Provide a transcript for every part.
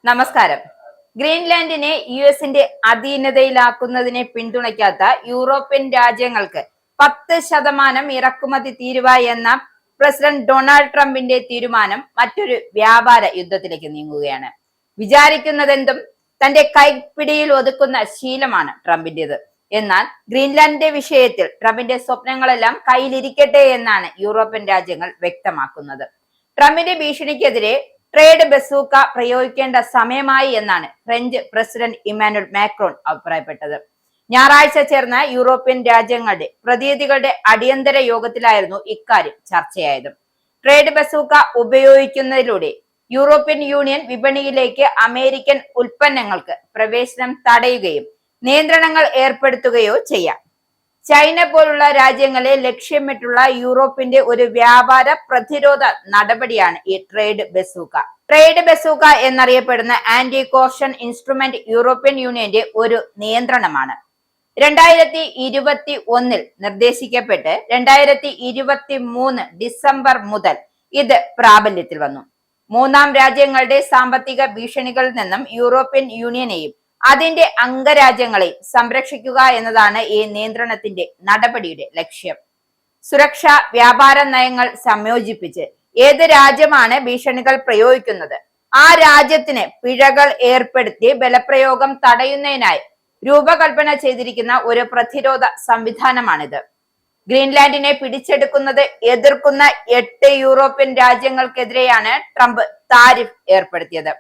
നമസ്കാരം. ഗ്രീൻലാൻഡിനെ യുഎസിന്റെ അധീനതയിലാക്കുന്നതിനെ പിന്തുണയ്ക്കാത്ത യൂറോപ്യൻ രാജ്യങ്ങൾക്ക് 10% ഇറക്കുമതി തീരുവ എന്ന പ്രസിഡന്റ് ഡൊണാൾഡ് ട്രംപിന്റെ തീരുമാനം മറ്റൊരു വ്യാപാര യുദ്ധത്തിലേക്ക് നീങ്ങുകയാണ്. വിചാരിക്കുന്നതെന്തും തന്റെ കൈപ്പിടിയിൽ ഒതുക്കുന്ന ശീലമാണ് ട്രംപിന്റേത്. എന്നാൽ ഗ്രീൻലാൻഡിന്റെ വിഷയത്തിൽ ട്രംപിന്റെ സ്വപ്നങ്ങളെല്ലാം കയ്യിലിരിക്കട്ടെ എന്നാണ് യൂറോപ്യൻ രാജ്യങ്ങൾ വ്യക്തമാക്കുന്നത്. ട്രംപിന്റെ ഭീഷണിക്കെതിരെ ട്രേഡ് ബസൂക്ക പ്രയോഗിക്കേണ്ട സമയമായി എന്നാണ് ഫ്രഞ്ച് പ്രസിഡന്റ് ഇമ്മാനുവൽ മാക്രോൺ അഭിപ്രായപ്പെട്ടത്. ഞായറാഴ്ച ചേർന്ന യൂറോപ്യൻ രാജ്യങ്ങളുടെ പ്രതിനിധികളുടെ അടിയന്തര യോഗത്തിലായിരുന്നു ഇക്കാര്യം ചർച്ചയായത്. ട്രേഡ് ബസൂക്ക ഉപയോഗിക്കുന്നതിലൂടെ യൂറോപ്യൻ യൂണിയൻ വിപണിയിലേക്ക് അമേരിക്കൻ ഉൽപ്പന്നങ്ങൾക്ക് പ്രവേശനം തടയുകയും നിയന്ത്രണങ്ങൾ ഏർപ്പെടുത്തുകയോ ചെയ്യാം. ചൈന പോലുള്ള രാജ്യങ്ങളെ ലക്ഷ്യമിട്ടുള്ള യൂറോപ്പിന്റെ ഒരു വ്യാപാര പ്രതിരോധ നടപടിയാണ് ഈ ട്രേഡ് ബസൂക്ക. ട്രേഡ് ബസൂക്ക എന്നറിയപ്പെടുന്ന ആന്റി കോർഷൻ ഇൻസ്ട്രുമെന്റ് യൂറോപ്യൻ യൂണിയന്റെ ഒരു നിയന്ത്രണമാണ്. 2021 നിർദ്ദേശിക്കപ്പെട്ട് 2023 ഡിസംബർ മുതൽ ഇത് പ്രാബല്യത്തിൽ വന്നു. മൂന്നാം രാജ്യങ്ങളുടെ സാമ്പത്തിക ഭീഷണികളിൽ നിന്നും യൂറോപ്യൻ യൂണിയനെയും അതിന്റെ അംഗരാജ്യങ്ങളെ സംരക്ഷിക്കുക എന്നതാണ് ഈ നിയന്ത്രണത്തിന്റെ നടപടിയുടെ ലക്ഷ്യം. സുരക്ഷാ വ്യാപാര നയങ്ങൾ സംയോജിപ്പിച്ച് ഏത് രാജ്യമാണ് ഭീഷണികൾ പ്രയോഗിക്കുന്നത് ആ രാജ്യത്തിന് പിഴകൾ ഏർപ്പെടുത്തി ബലപ്രയോഗം തടയുന്നതിനായി രൂപകൽപ്പന ചെയ്തിരിക്കുന്ന ഒരു പ്രതിരോധ സംവിധാനമാണിത്. ഗ്രീൻലാൻഡിനെ പിടിച്ചെടുക്കുന്നത് എതിർക്കുന്ന 8 യൂറോപ്യൻ രാജ്യങ്ങൾക്കെതിരെയാണ് ട്രംപ് താരിഫ് ഏർപ്പെടുത്തിയത്.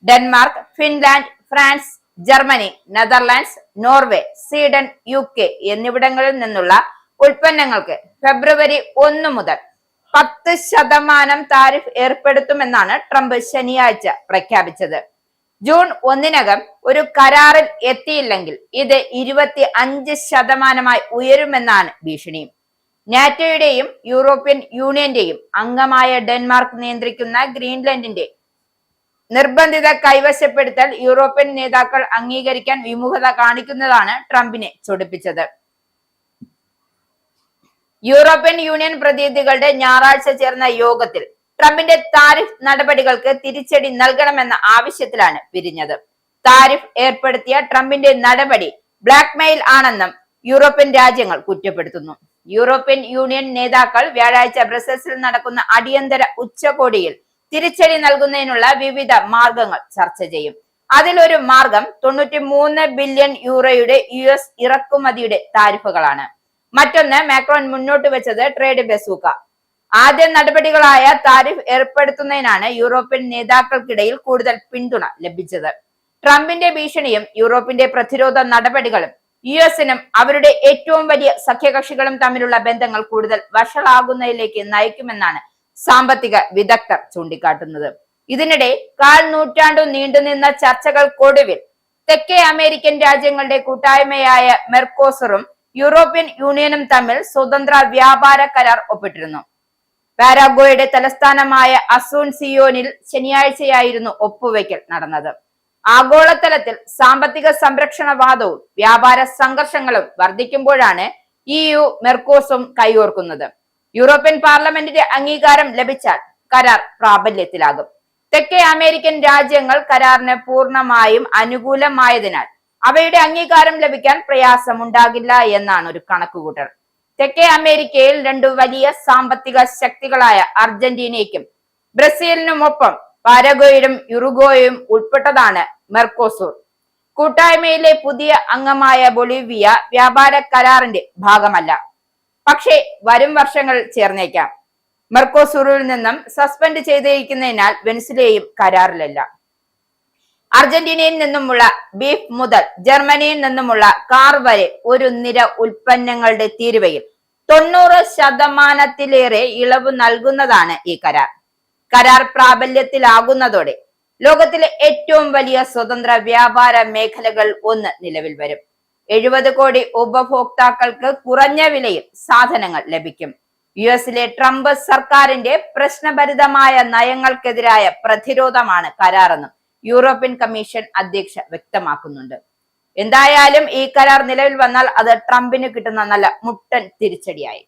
Denmark, Finland, France, Germany, Netherlands, Norway, Sweden, UK എന്നിവിടങ്ങളിൽ നിന്നുള്ള ഉൽപ്പന്നങ്ങൾക്ക് ഫെബ്രുവരി 1 മുതൽ 10% താരിഫ് ഏർപ്പെടുത്തുമെന്നാണ് ട്രംപ് ശനിയാഴ്ച പ്രഖ്യാപിച്ചത്. ജൂൺ 1 ഒരു കരാറിൽ എത്തിയില്ലെങ്കിൽ ഇത് 25% ഉയരുമെന്നാണ് ഭീഷണി. നാറ്റോയുടെയും യൂറോപ്യൻ യൂണിയന്റെയും അംഗമായ ഡെൻമാർക്ക് നിയന്ത്രിക്കുന്ന ഗ്രീൻലാൻഡിന്റെ നിർബന്ധിത കൈവശപ്പെടുത്തൽ യൂറോപ്യൻ നേതാക്കൾ അംഗീകരിക്കാൻ വിമുഖത കാണിക്കുന്നതാണ് ട്രംപിനെ ചൊടിപ്പിച്ചത്. യൂറോപ്യൻ യൂണിയൻ പ്രതിനിധികളുടെ ഞായറാഴ്ച ചേർന്ന യോഗത്തിൽ ട്രംപിന്റെ താരിഫ് നടപടികൾക്ക് തിരിച്ചടി നൽകണമെന്ന ആവശ്യത്തിലാണ് പിരിഞ്ഞത്. താരിഫ് ഏർപ്പെടുത്തിയ ട്രംപിന്റെ നടപടി ബ്ലാക്ക്മെയിൽ ആണെന്നും യൂറോപ്യൻ രാജ്യങ്ങൾ കുറ്റപ്പെടുത്തുന്നു. യൂറോപ്യൻ യൂണിയൻ നേതാക്കൾ വ്യാഴാഴ്ച ബ്രസൽസിൽ നടക്കുന്ന അടിയന്തര ഉച്ചകോടിയിൽ തിരിച്ചടി നൽകുന്നതിനുള്ള വിവിധ മാർഗങ്ങൾ ചർച്ച ചെയ്യും. അതിലൊരു മാർഗം 93 ബില്യൺ യൂറോയുടെ US ഇറക്കുമതിയുടെ താരിഫുകളാണ്. മറ്റൊന്ന് മാക്രോൺ മുന്നോട്ട് വെച്ചത് ട്രേഡ് ബസൂക്ക. ആദ്യ നടപടികളായ താരിഫ് ഏർപ്പെടുത്തുന്നതിനാണ് യൂറോപ്യൻ നേതാക്കൾക്കിടയിൽ കൂടുതൽ പിന്തുണ ലഭിച്ചത്. ട്രംപിന്റെ ഭീഷണിയും യൂറോപ്പിന്റെ പ്രതിരോധ നടപടികളും US-നും അവരുടെ ഏറ്റവും വലിയ സഖ്യകക്ഷികളും തമ്മിലുള്ള ബന്ധങ്ങൾ കൂടുതൽ വഷളാകുന്നതിലേക്ക് നയിക്കുമെന്നാണ് സാമ്പത്തിക വിദഗ്ധർ ചൂണ്ടിക്കാട്ടുന്നത്. ഇതിനിടെ 1/4 നൂറ്റാണ്ടു നീണ്ടുനിന്ന ചർച്ചകൾക്കൊടുവിൽ തെക്കേ അമേരിക്കൻ രാജ്യങ്ങളുടെ കൂട്ടായ്മയായ മെർക്കോസറും യൂറോപ്യൻ യൂണിയനും തമ്മിൽ സ്വതന്ത്ര വ്യാപാര കരാർ ഒപ്പിട്ടിരുന്നു. പാരാഗ്വേയുടെ തലസ്ഥാനമായ അസൂൻസിയോനിൽ ശനിയാഴ്ചയായിരുന്നു ഒപ്പുവയ്ക്കൽ നടന്നത്. ആഗോളതലത്തിൽ സാമ്പത്തിക സംരക്ഷണവാദവും വ്യാപാര സംഘർഷങ്ങളും വർദ്ധിക്കുമ്പോഴാണ് EU മെർക്കോസും കൈകോർക്കുന്നത്. യൂറോപ്യൻ പാർലമെന്റിന്റെ അംഗീകാരം ലഭിച്ചാൽ കരാർ പ്രാബല്യത്തിലാകും. തെക്കേ അമേരിക്കൻ രാജ്യങ്ങൾ കരാറിന് പൂർണ്ണമായും അനുകൂലമായതിനാൽ അവയുടെ അംഗീകാരം ലഭിക്കാൻ പ്രയാസമുണ്ടാകില്ല എന്നാണ് ഒരു കണക്കുകൂട്ടൽ. തെക്കേ അമേരിക്കയിൽ 2 വലിയ സാമ്പത്തിക ശക്തികളായ അർജന്റീനയ്ക്കും ബ്രസീലിനുമൊപ്പം പാരഗ്വേയും യുറുഗ്വേയും ഉൾപ്പെട്ടതാണ് മെർക്കോസൂർ. കൂട്ടായ്മയിലെ പുതിയ അംഗമായ ബൊളീവിയ വ്യാപാര കരാറിന്റെ ഭാഗമല്ല, പക്ഷേ വരും വർഷങ്ങളിൽ ചേർന്നേക്കാം. മെർക്കോസൂറിൽ നിന്നും സസ്പെൻഡ് ചെയ്തിരിക്കുന്നതിനാൽ വെനിസ്വേലയും കരാറിലല്ല. അർജന്റീനയിൽ നിന്നുമുള്ള ബീഫ് മുതൽ ജർമ്മനിയിൽ നിന്നുമുള്ള കാർ വരെ ഒരു നിര ഉൽപ്പന്നങ്ങളുടെ തീരുവയിൽ 90% ഇളവ് നൽകുന്നതാണ് ഈ കരാർ. കരാർ പ്രാബല്യത്തിലാകുന്നതോടെ ലോകത്തിലെ ഏറ്റവും വലിയ സ്വതന്ത്ര വ്യാപാര മേഖലകൾ ഒന്ന് നിലവിൽ വരും. 70 കോടി ഉപഭോക്താക്കൾക്ക് കുറഞ്ഞ വിലയിൽ സാധനങ്ങൾ ലഭിക്കും. US-ലെ ട്രംപ് സർക്കാരിന്റെ പ്രശ്നഭരിതമായ നയങ്ങൾക്കെതിരായ പ്രതിരോധമാണ് കരാറെന്നും യൂറോപ്യൻ കമ്മീഷൻ അധ്യക്ഷ വ്യക്തമാക്കുന്നുണ്ട്. എന്തായാലും ഈ കരാർ നിലവിൽ വന്നാൽ അത് ട്രംപിന് കിട്ടുന്ന നല്ല മുട്ടൻ തിരിച്ചടിയായി.